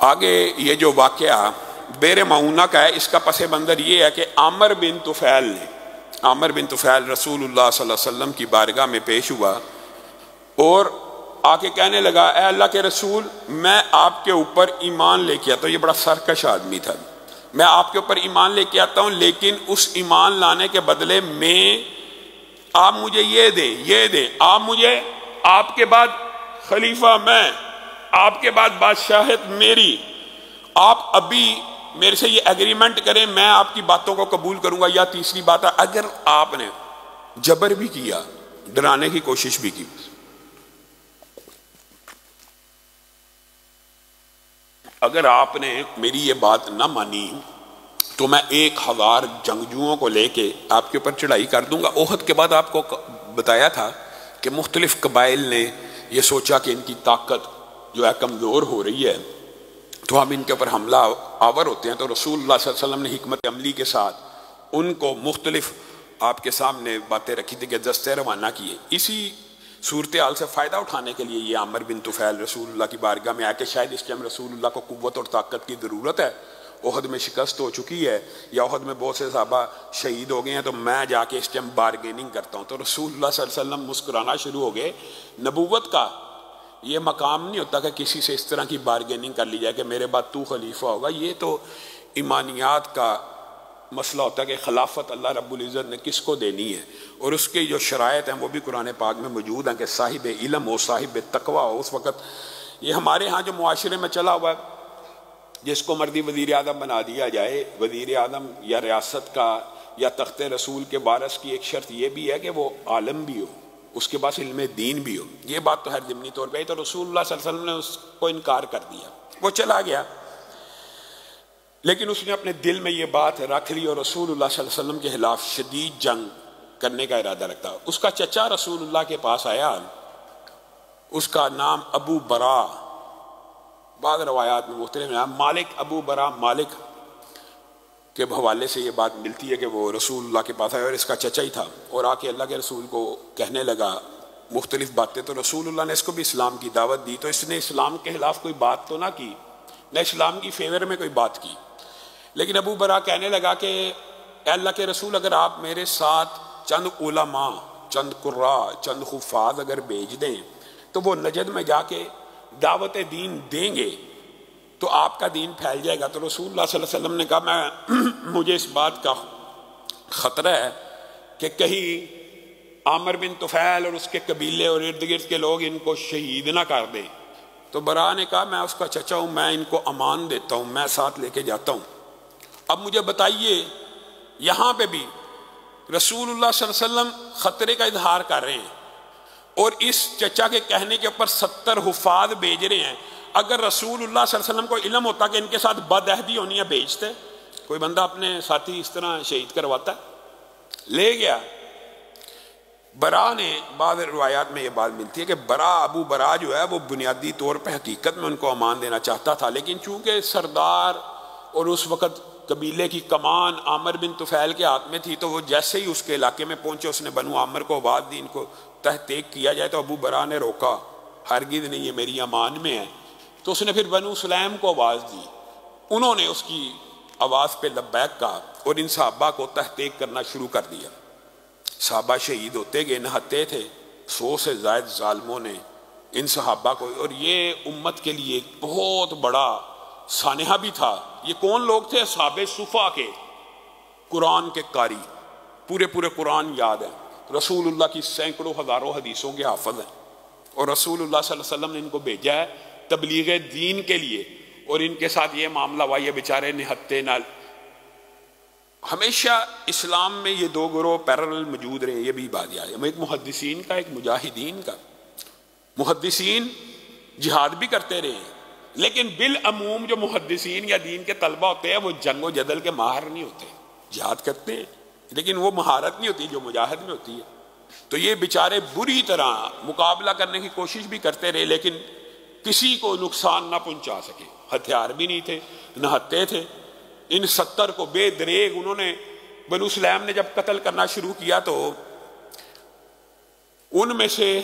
آگے یہ جو واقعہ بیر معونہ کا ہے، اس کا پس منظر یہ ہے کہ عامر بن طفیل رسول اللہ صلی اللہ علیہ وسلم کی بارگاہ میں پیش ہوا اور آ کے کہنے لگا، اے اللہ کے رسول، میں آپ کے اوپر ایمان لے کے آتا ہوں۔ یہ بڑا سرکش آدمی تھا۔ میں آپ کے اوپر ایمان لے کے آتا ہوں، لیکن اس ایمان لانے کے بدلے میں آپ مجھے یہ دیں، آپ مجھے، آپ کے بعد خلیفہ میں، آپ کے بعد بادشاہت میری، آپ ابھی میرے سے یہ ایگریمنٹ کریں، میں آپ کی باتوں کو قبول کروں گا۔ یا تیسری بات ہے، اگر آپ نے جبر بھی کیا، ڈرانے کی کوشش بھی کی، اگر آپ نے میری یہ بات نہ مانی تو میں 1000 جنگجوؤں کو لے کے آپ کے اوپر چڑھائی کر دوں گا۔ احد کے بعد آپ کو بتایا تھا کہ مختلف قبائل نے یہ سوچا کہ ان کی طاقت جو ہے کمزور ہو رہی ہے تو ہم ان کے اوپر حملہ آور ہوتے ہیں، تو رسول اللہ صلی اللہ علیہ وسلم نے حکمت عملی کے ساتھ ان کو مختلف آپ کے سامنے باتیں رکھی تھی کہ دستے روانہ کیے۔ اسی صورتحال سے فائدہ اٹھانے کے لیے یہ عامر بن طفیل رسول اللہ کی بارگاہ میں آیا کہ شاید اس ٹائم رسول اللہ کو قوت اور طاقت کی ضرورت ہے، احد میں شکست ہو چکی ہے یا احد میں بہت سے صحابہ شہید ہو گئے ہیں، تو میں جا کے اس ٹائم بارگیننگ کرتا ہوں۔ تو رسول اللہ صلی اللہ علیہ وسلم مسکرانا شروع ہو گئے۔ نبوت کا یہ مقام نہیں ہوتا کہ کسی سے اس طرح کی بارگیننگ کر لی جائے کہ میرے بعد تو خلیفہ ہوگا، یہ تو ایمانیات کا مسئلہ ہوتا ہے کہ خلافت اللہ رب العزت نے کس کو دینی ہے، اور اس کے جو شرائط ہیں وہ بھی قرآن پاک میں موجود ہیں کہ صاحب علم ہو، صاحب تقوی ہو۔ اس وقت یہ ہمارے ہاں جو معاشرے میں چلا ہوا ہے، جس کو مرضی وزیر اعظم بنا دیا جائے، وزیر اعظم یا ریاست کا یا تخت رسول کے وارث کی ایک شرط یہ بھی ہے کہ وہ عالم بھی ہو، اس کے پاس علم دین بھی ہو۔ یہ بات تو ہر ضمنی طور پہ ہے، تو رسول اللہ صلی اللہ علیہ وسلم نے اس کو انکار کر دیا، وہ چلا گیا، لیکن اس نے اپنے دل میں یہ بات رکھ لی اور رسول اللہ صلی اللہ علیہ وسلم کے خلاف شدید جنگ کرنے کا ارادہ رکھتا۔ اس کا چچا رسول اللہ کے پاس آیا، اس کا نام ابو برا، بعض روایات میں مختلف نام، مالک، ابو برا مالک کے حوالے سے یہ بات ملتی ہے کہ وہ رسول اللہ کے پاس آیا اور اس کا چچا ہی تھا، اور آ کے اللہ کے رسول کو کہنے لگا مختلف باتیں۔ تو رسول اللہ نے اس کو بھی اسلام کی دعوت دی، تو اس نے اسلام کے خلاف کوئی بات تو نہ کی، نہ اسلام کی فیور میں کوئی بات کی، لیکن ابو برا کہنے لگا کہ اے اللہ کے رسول، اگر آپ میرے ساتھ چند علماء، چند قراء، چند حفاظ اگر بھیج دیں تو وہ نجد میں جا کے دعوت دین دیں گے تو آپ کا دین پھیل جائے گا۔ تو رسول اللہ صلی اللہ علیہ وسلم نے کہا مجھے اس بات کا خطرہ ہے کہ کہیں عامر بن طفیل اور اس کے قبیلے اور ارد گرد کے لوگ ان کو شہید نہ کر دیں۔ تو برا نے کہا میں اس کا چچا ہوں، میں ان کو امان دیتا ہوں، میں ساتھ لے کے جاتا ہوں۔ اب مجھے بتائیے، یہاں پہ بھی رسول اللہ صلی اللہ علیہ وسلم خطرے کا اظہار کر رہے ہیں اور اس چچا کے کہنے کے اوپر 70 حفاظ بھیج رہے ہیں۔ اگر رسول اللہ صلی اللہ علیہ وسلم کو علم ہوتا کہ ان کے ساتھ بد عہدی ہونی ہے، بھیجتے؟ کوئی بندہ اپنے ساتھی اس طرح شہید کرواتا ہے؟ لے گیا۔ برا نے، بعض روایات میں یہ بات ملتی ہے کہ ابو برا جو ہے وہ بنیادی طور پہ حقیقت میں ان کو امان دینا چاہتا تھا، لیکن چونکہ سردار اور اس وقت قبیلے کی کمان عامر بن طفیل کے ہاتھ میں تھی، تو وہ جیسے ہی اس کے علاقے میں پہنچے اس نے بنو عامر کو آواز دی ان کو تحقیق کیا جائے، تو ابو برا نے روکا، ہرگز نہیں، یہ میری امان میں ہے۔ تو اس نے پھر بنو سلیم کو آواز دی، انہوں نے اس کی آواز پہ لبیک کہا اور ان صحابہ کو تحقیق کرنا شروع کر دیا۔ صحابہ شہید ہوتے گئے، نہتے تھے 100 سے زائد ظالموں نے ان صحابہ کو، اور یہ امت کے لیے ایک بہت بڑا سانحہ بھی تھا۔ یہ کون لوگ تھے؟ اصحاب صفا کے، قرآن کے قاری، پورے قرآن یاد ہیں، رسول اللہ کی سینکڑوں ہزاروں حدیثوں کے حافظ ہیں، اور رسول اللہ صلی اللہ علیہ وسلم نے ان کو بھیجا ہے تبلیغ دین کے لیے، اور ان کے ساتھ یہ معاملہ ہوا، یہ بیچارے نہتے نال۔ ہمیشہ اسلام میں یہ دو گروہ پیرلل موجود رہے، یہ بھی بات یاد ہے، ایک محدثین کا، ایک مجاہدین کا۔ محدثین جہاد بھی کرتے رہے، لیکن بالعموم جو محدثین یا دین کے طلبہ ہوتے ہیں وہ جنگ و جدل کے ماہر نہیں ہوتے، جہاد کرتے ہیں لیکن وہ مہارت نہیں ہوتی جو مجاہد میں ہوتی ہے۔ تو یہ بیچارے بری طرح مقابلہ کرنے کی کوشش بھی کرتے رہے، لیکن کسی کو نقصان نہ پہنچا سکے، ہتھیار بھی نہیں تھے، نہتے تھے۔ ان 70 کو بے دریغ انہوں نے، بنو سلیم نے جب قتل کرنا شروع کیا تو ان میں سے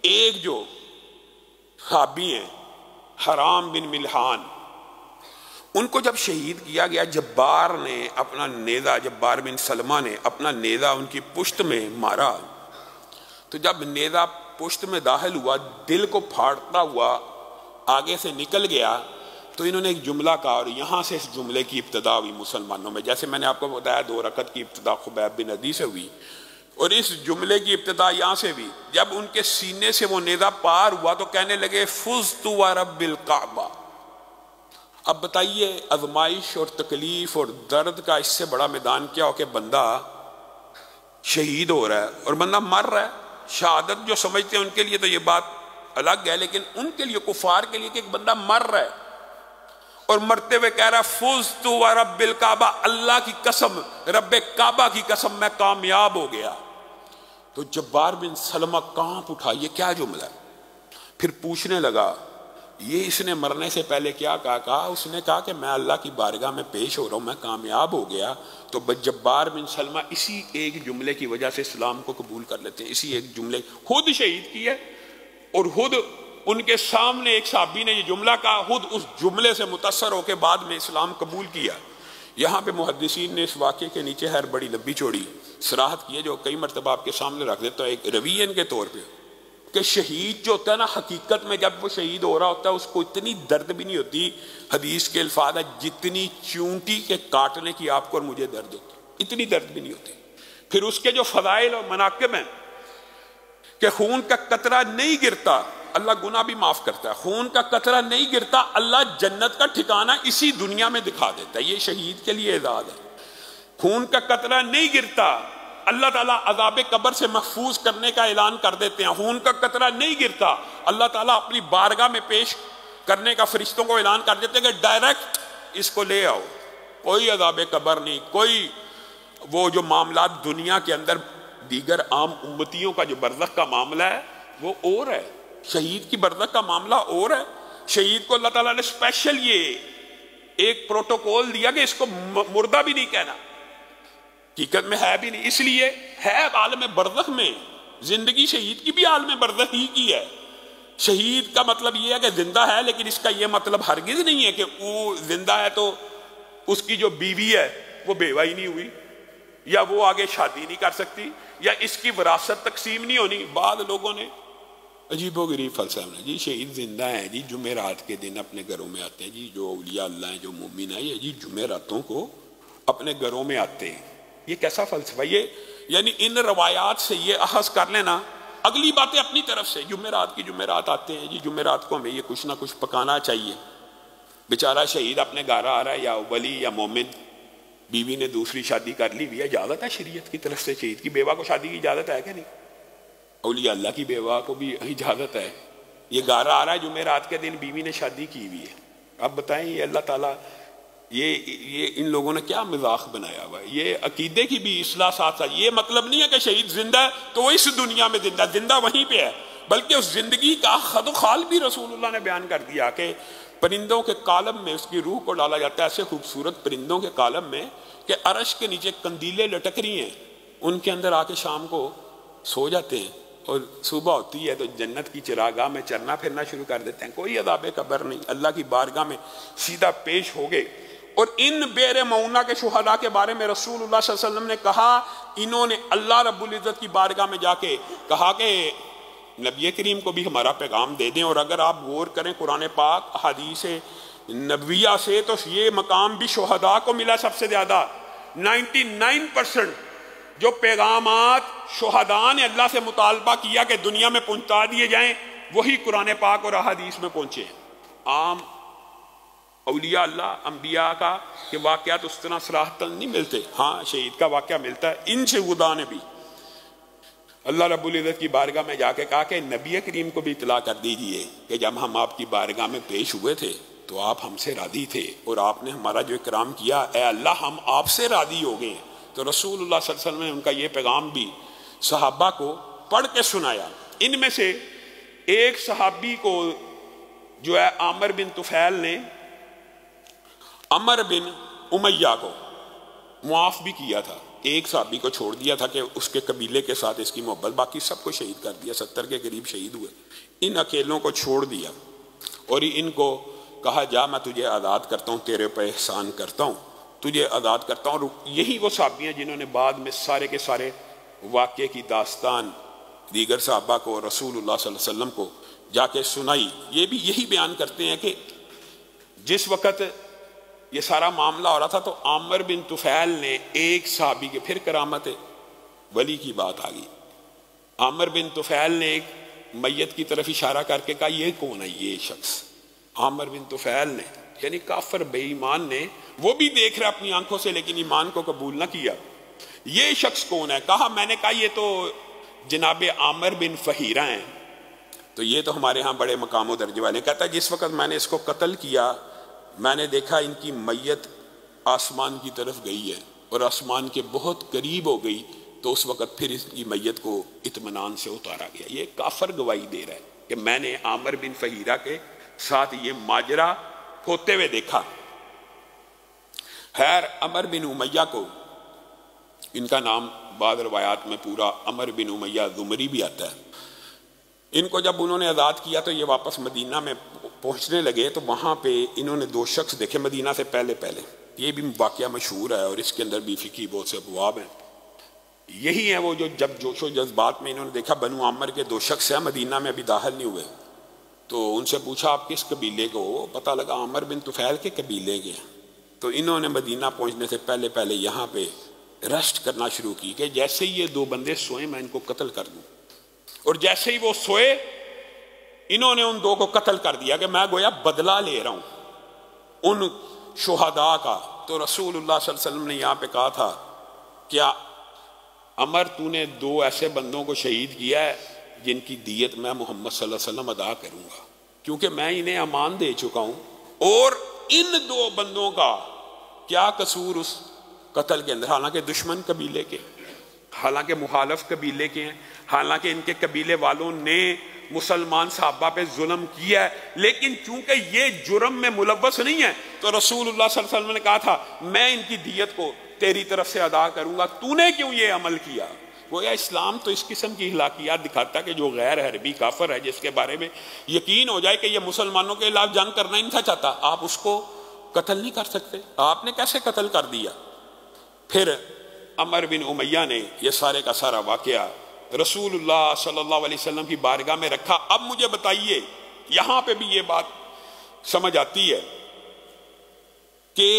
ایک جو صحابی ہیں حرام بن ملحان، ان کو جب شہید کیا گیا، جبار نے اپنا نیزہ، جبار بن سلمہ نے اپنا نیزہ ان کی پشت میں مارا، تو جب نیزہ پشت میں داخل ہوا، دل کو پھاڑتا ہوا آگے سے نکل گیا، تو انہوں نے ایک جملہ کہا، اور یہاں سے اس جملے کی ابتدا ہوئی مسلمانوں میں. جیسے میں نے آپ کو بتایا 2 رکعت کی ابتدا خبیب بن عدی سے ہوئی، اور اس جملے کی ابتدا یہاں سے بھی. جب ان کے سینے سے وہ نیزہ پار ہوا تو کہنے لگے فزت ورب الکعبہ. اب بتائیے آزمائش اور تکلیف اور درد کا اس سے بڑا میدان کیا ہو کہ بندہ شہید ہو رہا ہے اور بندہ مر رہا ہے. شہادت جو سمجھتے ہیں ان کے لیے تو یہ بات الگ ہے، لیکن ان کے لیے، کفار کے لیے، کہ ایک بندہ مر رہا ہے اور مرتے ہوئے کہہ رہا فزت ورب الکعبہ، اللہ کی قسم، رب کعبہ کی قسم، میں کامیاب ہو گیا. تو جبار بن سلمہ کانپ اٹھا، یہ کیا جملہ ہے؟ پھر پوچھنے لگا یہ اس نے مرنے سے پہلے کیا کہا؟ اس نے کہا کہ میں اللہ کی بارگاہ میں پیش ہو رہا ہوں، میں کامیاب ہو گیا. تو جبار بن سلمہ اسی ایک جملے کی وجہ سے اسلام کو قبول کر لیتے ہیں. اسی ایک جملے، خود شہید کی ہے اور خود ان کے سامنے ایک صحابی نے یہ جملہ کہا، خود اس جملے سے متاثر ہو کے بعد میں اسلام قبول کیا. یہاں پہ محدثین نے اس واقعے کے نیچے ہر بڑی لمبی چوڑی صراحت کی ہے، جو کئی مرتبہ آپ کے سامنے رکھ دیتا ہوں ایک روین کے طور پہ، کہ شہید جو ہوتا ہے نا، حقیقت میں جب وہ شہید ہو رہا ہوتا ہے اس کو اتنی درد بھی نہیں ہوتی، حدیث کے الفاظ ہے جتنی چونٹی کے کاٹنے کی آپ کو اور مجھے درد ہوتی، اتنی درد بھی نہیں ہوتی. پھر اس کے جو فضائل اور مناقب ہیں کہ خون کا قطرہ نہیں گرتا، اللہ گناہ بھی معاف کرتا ہے، خون کا قطرہ نہیں گرتا، اللہ جنت کا ٹھکانہ اسی دنیا میں دکھا دیتا ہے. یہ شہید کے لیے اعزاز ہے. خون کا قطرہ نہیں گرتا، اللہ تعالیٰ عذاب قبر سے محفوظ کرنے کا اعلان کر دیتے ہیں. خون کا قطرہ نہیں گرتا، اللہ تعالیٰ اپنی بارگاہ میں پیش کرنے کا فرشتوں کو اعلان کر دیتے ہیں کہ ڈائریکٹ اس کو لے آؤ. کوئی عذاب قبر نہیں، کوئی وہ جو معاملات دنیا کے اندر دیگر عام امتیوں کا جو برزخ کا معاملہ ہے وہ اور ہے، شہید کی برزخ کا معاملہ اور ہے. شہید کو اللہ تعالیٰ نے اسپیشل یہ ایک پروٹوکول دیا کہ اس کو مردہ بھی نہیں کہنا، حقیقت میں ہے بھی نہیں، اس لیے ہے عالم برزخ میں. زندگی شہید کی بھی عالم برزخ ہی کی ہے. شہید کا مطلب یہ ہے کہ زندہ ہے، لیکن اس کا یہ مطلب ہرگز نہیں ہے کہ وہ زندہ ہے تو اس کی جو بیوی ہے وہ بیوہ ہی نہیں ہوئی، یا وہ آگے شادی نہیں کر سکتی، یا اس کی وراثت تقسیم نہیں ہونی. بعض لوگوں نے عجیب و غریب فلسفہ میں جی شہید زندہ ہیں جی، جمعرات کے دن اپنے گھروں میں آتے ہیں جی، جو اولیاء اللہ ہیں، جو مومن ہیں، یہ جی جمعراتوں کو اپنے گھروں میں آتے ہیں. یہ کیسا فلسفہ؟ یہ یعنی ان روایات سے یہ اخذ کر لینا، اگلی باتیں اپنی طرف سے، جمعرات کی جمعرات آتے ہیں جی، جمعرات کو ہمیں یہ کچھ نہ کچھ پکانا چاہیے. بیچارہ شہید اپنے گھر آ رہا ہے، یا ولی یا مومن، بیوی نے دوسری شادی کر لی ہوئی ہے، اجازت ہے شریعت کی طرف سے. شہید کی بیوہ کو شادی کی اجازت ہے کہ نہیں؟ اولیاء اللہ کی بیوہ کو بھی اجازت ہے. یہ گھر آ رہا ہے جمعرات کے دن، بیوی نے شادی کی ہوئی ہے. اب بتائیں یہ اللہ تعالیٰ، یہ ان لوگوں نے کیا مذاق بنایا ہوا ہے. یہ عقیدے کی بھی اصلاح ساتھ ساتھ، یہ مطلب نہیں ہے کہ شہید زندہ ہے تو وہ اس دنیا میں زندہ، زندہ وہیں پہ ہے، بلکہ اس زندگی کا خد و خال بھی رسول اللہ نے بیان کر دیا کہ پرندوں کے کالم میں اس کی روح کو ڈالا جاتا ہے، ایسے خوبصورت پرندوں کے کالم میں کہ عرش کے نیچے قندیلیں لٹک رہی ہیں، ان کے اندر آ کے شام کو سو جاتے ہیں، اور صبح ہوتی ہے تو جنت کی چراگاہ میں چرنا پھرنا شروع کر دیتے ہیں. کوئی عذاب قبر نہیں، اللہ کی بارگاہ میں سیدھا پیش ہو گئے. اور ان بیر معونہ کے شہداء کے بارے میں رسول اللہ صلی اللہ علیہ وسلم نے کہا، انہوں نے اللہ رب العزت کی بارگاہ میں جا کے کہا کہ نبی کریم کو بھی ہمارا پیغام دے دیں. اور اگر آپ غور کریں قرآن پاک حدیث نبویہ سے، تو یہ مقام بھی شہداء کو ملا سب سے زیادہ. 99% جو پیغامات شہداء نے اللہ سے مطالبہ کیا کہ دنیا میں پہنچا دیے جائیں، وہی قرآن پاک اور احادیث میں پہنچے. عام اولیاء اللہ انبیاء کا کہ واقعات اس طرح صراحتاً نہیں ملتے. ہاں شہید کا واقعہ ملتا ہے. ان شہداء نے بھی اللہ رب العزت کی بارگاہ میں جا کے کہا کہ نبی کریم کو بھی اطلاع کر دیجئے کہ جب ہم آپ کی بارگاہ میں پیش ہوئے تھے تو آپ ہم سے راضی تھے، اور آپ نے ہمارا جو اکرام کیا، اے اللہ ہم آپ سے راضی ہو گئے. تو رسول اللہ صلی اللہ علیہ وسلم نے ان کا یہ پیغام بھی صحابہ کو پڑھ کے سنایا. ان میں سے ایک صحابی کو جو ہے عامر بن طفیل نے عمر بن امیہ کو معاف بھی کیا تھا. ایک صحابی کو چھوڑ دیا تھا کہ اس کے قبیلے کے ساتھ اس کی محبت، باقی سب کو شہید کر دیا، 70 کے قریب شہید ہوئے. ان اکیلوں کو چھوڑ دیا اور ان کو کہا جا میں تجھے آزاد کرتا ہوں، تیرے پہ احسان کرتا ہوں، تجھے آزاد کرتا ہوں۔ اور یہی وہ صحابی ہیں جنہوں نے بعد میں سارے کے سارے واقعے کی داستان دیگر صحابہ کو، رسول اللہ صلی اللہ علیہ وسلم کو جا کے سنائی۔ یہ بھی یہی بیان کرتے ہیں کہ جس وقت یہ سارا معاملہ ہو رہا تھا تو عامر بن طفیل نے ایک صحابی کے، پھر کرامت ولی کی بات آ گئی، عامر بن طفیل نے ایک میت کی طرف اشارہ کر کے کہا یہ کون ہے یہ شخص؟ عامر بن طفیل نے، یعنی کافر بے ایمان نے، وہ بھی دیکھ رہا اپنی آنکھوں سے لیکن ایمان کو قبول نہ کیا، یہ شخص کون ہے؟ کہا میں نے کہا یہ تو جناب عامر بن فہیرہ ہیں، تو یہ تو ہمارے ہاں بڑے مقام و درجے والے۔ کہتا ہے جس وقت میں نے اس کو قتل کیا میں نے دیکھا ان کی میت آسمان کی طرف گئی ہے اور آسمان کے بہت قریب ہو گئی، تو اس وقت پھر اس کی میت کو اطمینان سے اتارا گیا۔ یہ کافر گواہی دے رہا ہے کہ میں نے عامر بن فہیرہ کے ساتھ یہ ماجرا ہوتے ہوئے دیکھا۔ خیر عمر بن امیہ کو، ان کا نام بعض روایات میں پورا عمر بن امیہ زمری بھی آتا ہے، ان کو جب انہوں نے آزاد کیا تو یہ واپس مدینہ میں پہنچنے لگے تو وہاں پہ انہوں نے دو شخص دیکھے مدینہ سے پہلے یہ بھی واقعہ مشہور ہے اور اس کے اندر بھی فقہی بہت سے ابواب ہیں۔ یہی ہیں وہ جو جب جوش و جذبات میں انہوں نے دیکھا بنو عامر کے دو شخص ہیں مدینہ میں ابھی داخل نہیں ہوئے، تو ان سے پوچھا آپ کس قبیلے کو؟ پتہ لگا عامر بن طفیل کے قبیلے کے ہیں۔ تو انہوں نے مدینہ پہنچنے سے پہلے یہاں پہ رشٹ کرنا شروع کی کہ جیسے ہی یہ دو بندے سوئے میں ان کو قتل کر دوں، اور جیسے ہی وہ سوئے انہوں نے ان دو کو قتل کر دیا کہ میں گویا بدلہ لے رہا ہوں ان شہداء کا۔ تو رسول اللہ صلی اللہ علیہ وسلم نے یہاں پہ کہا تھا کیا عمر تو نے دو ایسے بندوں کو شہید کیا ہے جن کی دیت میں محمد صلی اللہ علیہ وسلم ادا کروں گا، کیونکہ میں انہیں امان دے چکا ہوں، اور ان دو بندوں کا کیا قصور اس قتل کے اندر، حالانکہ دشمن قبیلے کے، حالانکہ مخالف قبیلے کے ہیں، حالانکہ ان کے قبیلے والوں نے مسلمان صحابہ پہ ظلم کیا ہے، لیکن چونکہ یہ جرم میں ملوث نہیں ہے تو رسول اللہ صلی اللہ علیہ وسلم نے کہا تھا میں ان کی دیت کو تیری طرف سے ادا کروں گا، تو نے کیوں یہ عمل کیا؟ گویا اسلام تو اس قسم کی اخلاقیات دکھاتا کہ جو غیر حربی کافر ہے جس کے بارے میں یقین ہو جائے کہ یہ مسلمانوں کے خلاف جنگ کرنا ہی نہیں چاہتا، آپ اس کو قتل نہیں کر سکتے۔ آپ نے کیسے قتل کر دیا؟ پھر عمر بن امیہ نے یہ سارے کا سارا واقعہ رسول اللہ صلی اللہ علیہ وسلم کی بارگاہ میں رکھا۔ اب مجھے بتائیے، یہاں پہ بھی یہ بات سمجھ آتی ہے کہ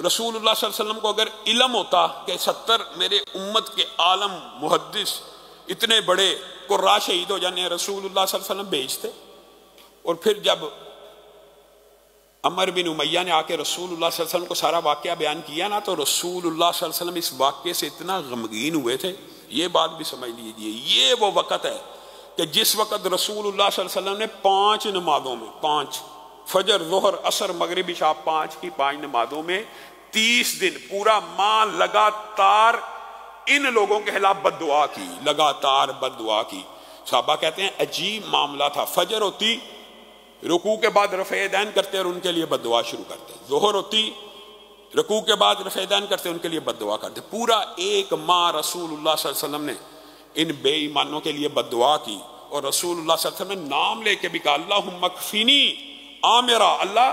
رسول اللہ صلی اللہ علیہ وسلم کو اگر علم ہوتا کہ 70 میرے امت کے عالم محدث اتنے بڑے قراء شہید ہو جانے، رسول اللہ صلی اللہ علیہ وسلم بھیجتے۔ اور پھر جب عمر بن امیہ نے آ کے رسول اللہ صلی اللہ علیہ وسلم کو سارا واقعہ بیان کیا نا، تو رسول اللہ صلی اللہ علیہ وسلم اس واقعے سے اتنا غمگین ہوئے تھے۔ یہ بات بھی سمجھ لیجئے، یہ وہ وقت ہے کہ جس وقت رسول اللہ صلی اللہ علیہ وسلم نے 5 نمازوں میں، 5 فجر ظہر عصر مغرب عشاء، 5 نمازوں میں 30 دن پورا ماہ لگاتار ان لوگوں کے خلاف بد دعا کی، لگاتار بد دعا کی۔ صحابہ کہتے ہیں عجیب معاملہ تھا، فجر ہوتی رکوع کے بعد رفع دین کرتے اور ان کے لیے بد دعا شروع کرتے، ظہر ہوتی رکوع کے بعد رفع دین کرتے ان کے لیے بد دعا کرتے۔ پورا ایک ماہ رسول اللہ صلی اللہ علیہ وسلم نے ان بے ایمانوں کے لیے بد دعا کی، اور رسول اللہ صلی اللہ علیہ وسلم نے نام لے کے بھی کہا اللہم اکفینی عامرہ، اللہ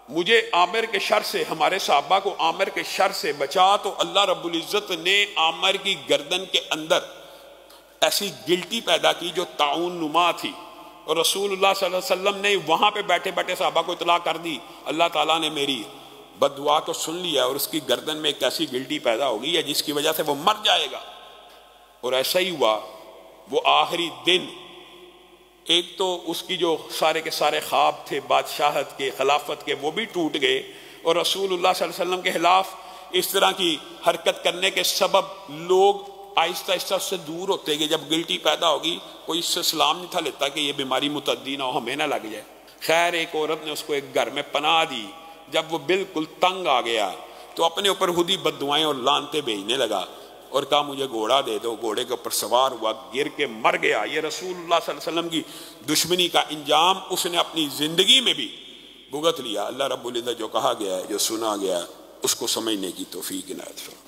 مجھے عامر کے شر سے، ہمارے صحابہ کو عامر کے شر سے بچا۔ تو اللہ رب العزت نے عامر کی گردن کے اندر ایسی گلٹی پیدا کی جو طاعون نما تھی، اور رسول اللہ صلی اللہ علیہ وسلم نے وہاں پہ بیٹھے بیٹھے صحابہ کو اطلاع کر دی اللہ تعالیٰ نے میری بد دعا کو سن لیا اور اس کی گردن میں ایک ایسی گلٹی پیدا ہو گئی ہے جس کی وجہ سے وہ مر جائے گا۔ اور ایسا ہی ہوا، وہ آخری دن ایک تو اس کی جو سارے کے سارے خواب تھے بادشاہت کے، خلافت کے، وہ بھی ٹوٹ گئے، اور رسول اللہ صلی اللہ علیہ وسلم کے خلاف اس طرح کی حرکت کرنے کے سبب لوگ آہستہ آہستہ اس سے دور ہوتے گئے۔ جب گلٹی پیدا ہوگی کوئی اس سے سلام نہیں تھا لیتا کہ یہ بیماری متعدی نہ ہو، ہمیں نہ لگ جائے۔ خیر ایک عورت نے اس کو ایک گھر میں پناہ دی، جب وہ بالکل تنگ آ گیا تو اپنے اوپر خود ہی بد دعائیں اور لعنتیں بھیجنے لگا اور کہا مجھے گھوڑا دے دو، گھوڑے کے اوپر سوار ہوا، گر کے مر گیا۔ یہ رسول اللہ صلی اللہ علیہ وسلم کی دشمنی کا انجام اس نے اپنی زندگی میں بھی بھگت لیا۔ اللہ رب العزت جو کہا گیا ہے، جو سنا گیا ہے، اس کو سمجھنے کی توفیق عنایت فرمائے۔